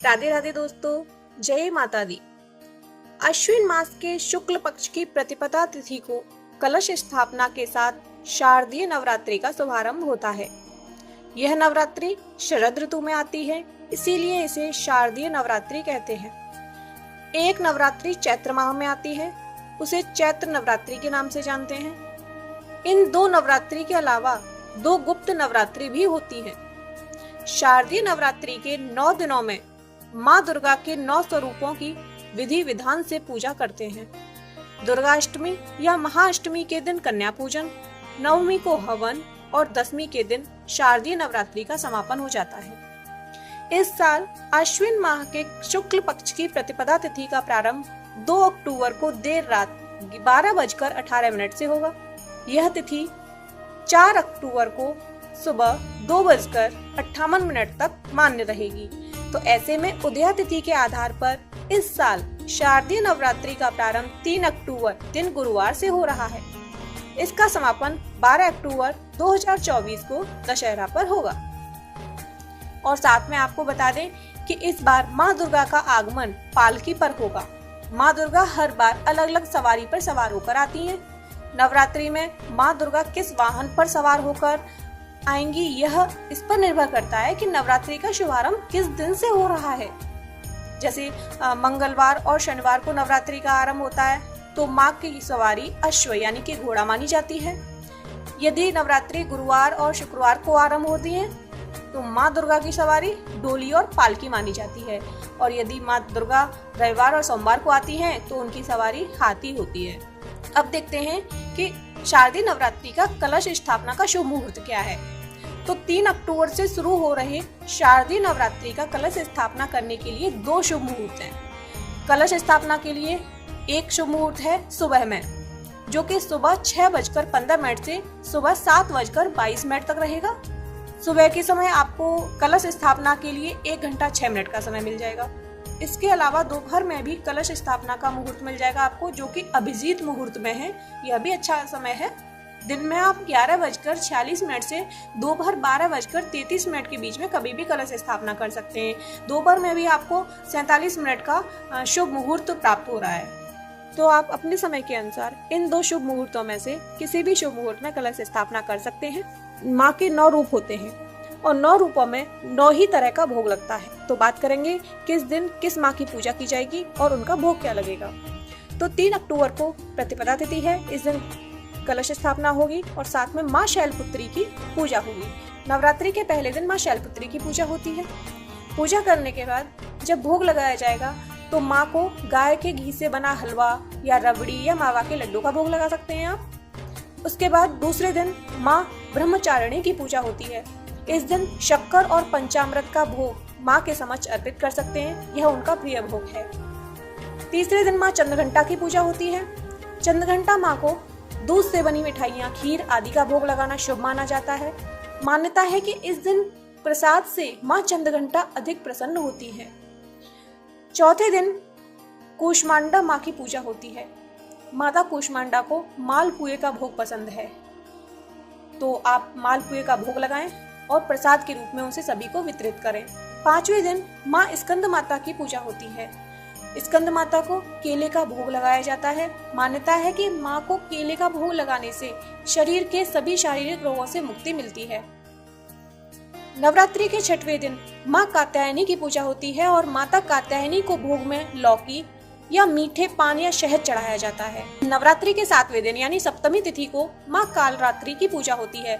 राधे राधे दोस्तों, जय माता दी। अश्विन मास के शुक्ल पक्ष की प्रतिपदा तिथि को कलश स्थापना के साथ शारदीय नवरात्रि का शुभारंभ होता है। यह नवरात्रि शरद ऋतु में आती है, इसीलिए इसे शारदीय नवरात्रि कहते हैं। एक नवरात्रि चैत्र माह में आती है, उसे चैत्र नवरात्रि के नाम से जानते हैं। इन दो नवरात्रि के अलावा दो गुप्त नवरात्रि भी होती हैं। शारदीय नवरात्रि के 9 दिनों में माँ दुर्गा के 9 स्वरूपों की विधि विधान से पूजा करते हैं। दुर्गाष्टमी या महाअष्टमी के दिन कन्या पूजन, नवमी को हवन और दशमी के दिन शारदीय नवरात्रि का समापन हो जाता है। इस साल अश्विन माह के शुक्ल पक्ष की प्रतिपदा तिथि का प्रारंभ 2 अक्टूबर को देर रात 12:18 से होगा। यह तिथि 4 अक्टूबर को सुबह 2:58 तक मान्य रहेगी। तो ऐसे में उदया तिथि के आधार पर इस साल शारदीय नवरात्रि का प्रारंभ 3 अक्टूबर दिन गुरुवार से हो रहा है। इसका समापन 12 अक्टूबर 2024 को दशहरा पर होगा। और साथ में आपको बता दें कि इस बार माँ दुर्गा का आगमन पालकी पर होगा। माँ दुर्गा हर बार अलग अलग सवारी पर सवार होकर आती हैं। नवरात्रि में माँ दुर्गा किस वाहन पर सवार होकर आएंगी, यह इस पर निर्भर करता है कि नवरात्रि का शुभारंभ किस दिन से हो रहा है। जैसे मंगलवार और शनिवार को नवरात्रि का आरंभ होता है, तो माँ की सवारी अश्व यानी कि घोड़ा मानी जाती है। यदि नवरात्रि गुरुवार और शुक्रवार को आरंभ होती है, तो माँ दुर्गा की सवारी डोली और पालकी मानी जाती है। और यदि माँ दुर्गा रविवार और सोमवार को आती हैं, तो उनकी सवारी हाथी होती है। अब देखते हैं कि शारदीय नवरात्रि का कलश स्थापना का शुभ मुहूर्त क्या है। तो 3 अक्टूबर से शुरू हो रहे शारदीय नवरात्रि का कलश स्थापना करने के लिए 2 शुभ मुहूर्त हैं। कलश स्थापना के लिए एक शुभ मुहूर्त है सुबह में, जो कि सुबह 6:15 से सुबह 7:22 तक रहेगा। सुबह के समय आपको कलश स्थापना के लिए 1 घंटा 6 मिनट का समय मिल जाएगा। इसके अलावा दोपहर में भी कलश स्थापना का मुहूर्त मिल जाएगा आपको, जो कि अभिजीत मुहूर्त में है। यह भी अच्छा समय है। दिन में आप 11:46 से दोपहर 12:33 के बीच में कभी भी कलश स्थापना कर सकते हैं। दोपहर में भी आपको 47 मिनट का शुभ मुहूर्त प्राप्त हो रहा है। तो आप अपने समय के अनुसार इन 2 शुभ मुहूर्तों में से किसी भी शुभ मुहूर्त में कलश स्थापना कर सकते हैं। माँ के 9 रूप होते हैं और 9 रूपों में 9 ही तरह का भोग लगता है। तो बात करेंगे किस दिन किस माँ की पूजा की जाएगी और उनका भोग क्या लगेगा। तो 3 अक्टूबर को प्रतिपदा तिथि है। इस दिन कलश स्थापना होगी और साथ में माँ शैलपुत्री की पूजा होगी। नवरात्रि के पहले दिन माँ शैलपुत्री की पूजा होती है। पूजा करने के बाद जब भोग लगाया जाएगा, तो माँ को गाय के घी से बना हलवा या रबड़ी या मावा के लड्डू का भोग लगा सकते हैं आप। उसके बाद दूसरे दिन माँ ब्रह्मचारिणी की पूजा होती है। इस दिन शक्कर और पंचामृत का भोग माँ के समक्ष अर्पित कर सकते हैं, यह उनका प्रिय भोग है। तीसरे दिन माँ चंद्रघंटा की पूजा होती है। चंद्रघंटा माँ को दूध से बनी मिठाइयाँ, खीर आदि का भोग लगाना शुभ माना जाता है। मान्यता है कि इस दिन प्रसाद से माँ चंद्रघंटा अधिक प्रसन्न होती है। चौथे दिन कूष्मांडा माँ की पूजा होती है। माता कूष्मांडा को मालपुए का भोग पसंद है, तो आप मालपुए का भोग लगाएं और प्रसाद के रूप में उसे सभी को वितरित करें। 5वें दिन माँ स्कंद माता की पूजा होती है। स्कंद माता को केले का भोग लगाया जाता है। मान्यता है कि माँ को केले का भोग लगाने से शरीर के सभी शारीरिक रोगों से मुक्ति मिलती है। नवरात्रि के 6वें दिन माँ कात्यायनी की पूजा होती है और माता कात्यायनी को भोग में लौकी या मीठे पान या शहद चढ़ाया जाता है। नवरात्रि के 7वें दिन यानी सप्तमी तिथि को माँ कालरात्रि की पूजा होती है।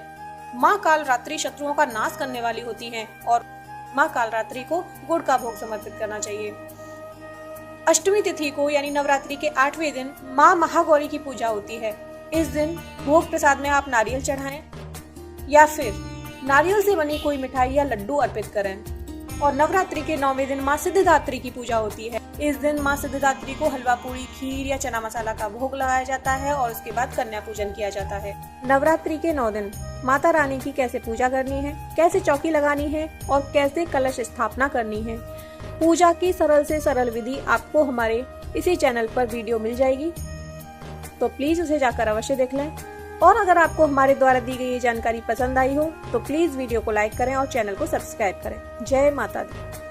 माँ कालरात्रि शत्रुओं का नाश करने वाली होती हैं और माँ कालरात्रि को गुड़ का भोग समर्पित करना चाहिए। अष्टमी तिथि को यानी नवरात्रि के 8वें दिन माँ महागौरी की पूजा होती है। इस दिन भोग प्रसाद में आप नारियल चढ़ाएं या फिर नारियल से बनी कोई मिठाई या लड्डू अर्पित करें। और नवरात्रि के 9वें दिन माँ सिद्धिदात्री की पूजा होती है। इस दिन माँ सिद्धिदात्री को हलवा पूरी, खीर या चना मसाला का भोग लगाया जाता है और उसके बाद कन्या पूजन किया जाता है। नवरात्रि के 9 दिन माता रानी की कैसे पूजा करनी है, कैसे चौकी लगानी है और कैसे कलश स्थापना करनी है, पूजा की सरल से सरल विधि आपको हमारे इसी चैनल पर वीडियो मिल जाएगी। तो प्लीज उसे जाकर अवश्य देख लें। और अगर आपको हमारे द्वारा दी गई ये जानकारी पसंद आई हो तो प्लीज वीडियो को लाइक करें और चैनल को सब्सक्राइब करें। जय माता दी।